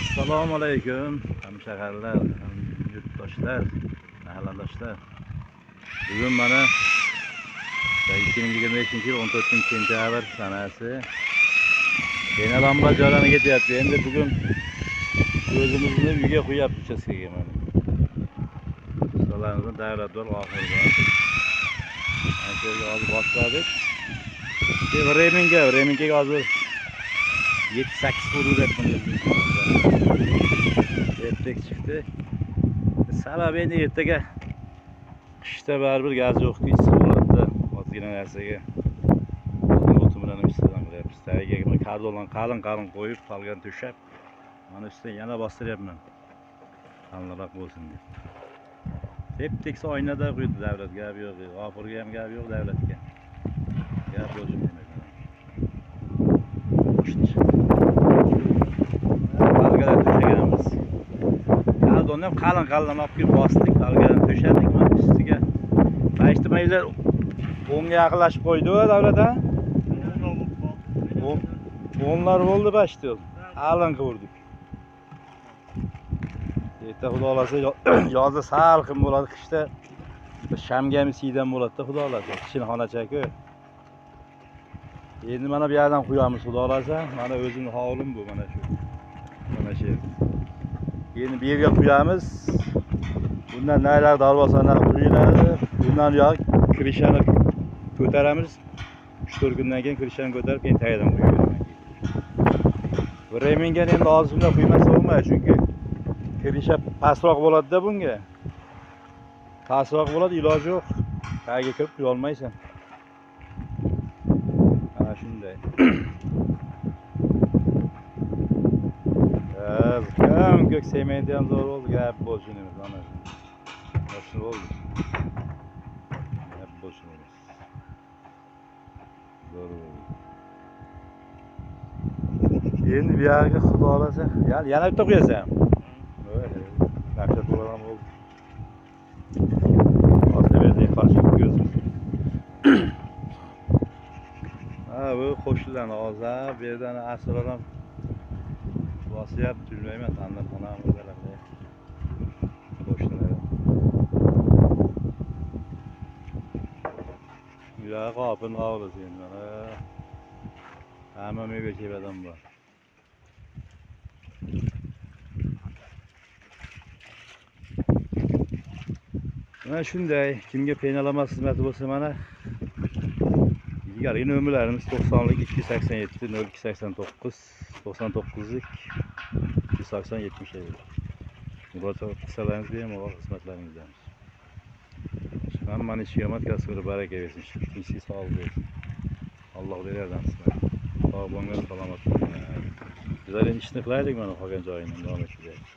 Assalomu alaykum hamshaharlar, yurtdoshlar, mahalladoshlar. Bugun mana 2025-yil 14-sentyabr sanasi Penalamba joylana ketyapti. Endi bugun o'zimizni uyga qo'yapmiz uchastkaga mana. Ustalarimizni davlat bor, oxir bor. Anchaga hozir boshladik. Reminga hozir 7-8 uryapman. Ertak chiqdi. Sababi endi ertaga qishda baribir gaz yo'q-ku, issiq bo'ladi-da. Ozgina narsaga o'tin bilan ishtirok qilyapmiz. Tagiga kardondan qalin qo'yib, qolgan to'shab, mana ustiga yana bostiryapman. Qalinroq bo'lsin deb. Tep-tekis oynada qo'ydi davlat, gap yo'q. G'ofurga ham gap yo'q, davlatga. Gap bo'lsin demayman. Kardonni ham qalin olib kelib bosdik, algadan to'shadik. Mana ustiga ijtimoiylar o'nga yaqinlashib qo'ydi-ku davlat-a. Onlar bo'ldi bashti. Qalin qildik. Erta xudo xolasa yozda salqin bo'ladi, qishda shamgami siydan bo'ladi-da xudo xolasa. Kichkina xonacha-ku. Endi mana bu yerdan qo'yamiz xudo xolasa. Mana o'zimning hovlim bu, mana shu. Mana shu. Endi bu yerga qo'yamiz. Bundan naylar darvozani qo'yiladi. Bundan yo'q krishani ko'taramiz. 3-4 kundan keyin krishani ko'tarib, keyin tagidan qo'yamiz. Reminga endi hozirda qo'ymasa bo'lmaydi, chunki krisha pastroq bo'ladi-da bunga. Pastroq bo'ladi, iloji yo'q. Tagiga kirib qo'ya olmaysan. Mana shunday. Ko'k sementi ham zo'r bo'ldi, gap bo'lsin emas, mana shu. Yaxshi bo'ldi. Gap bo'lsin emas. Zo'r bo'ldi. Endi bu yerga xudo xolasa, yana bitta qo'yasan. Naqshat bo'ladan bo'ldi. Hozir yerda qarshi ko'ramiz. Ha, bu qo'shnilarni hozir bu yerdan asrlar ham bosyapti, bilmayman, tandirxonami bo'ladi. Qo'shnilar. Ya qopin hovlisi endi mana. Hamma meva chevadan bor. Mana shunday, kimga penalama xizmati bo'lsa mana ilgari nomerlarimiz 90lik 287 0289 99lik 280 77. Murojaat qilsangiz bemalol xizmatlaringizdan. Hammaning qiyomat kasbiga baraka bersin. Tinchlik sog'lik bersin. Alloh berardan sizlarga. Sog' bo'linglar, salomat bo'linglar. Bizlar endi ishni qilaylik, mana qolgan joyini davom ettiraylik.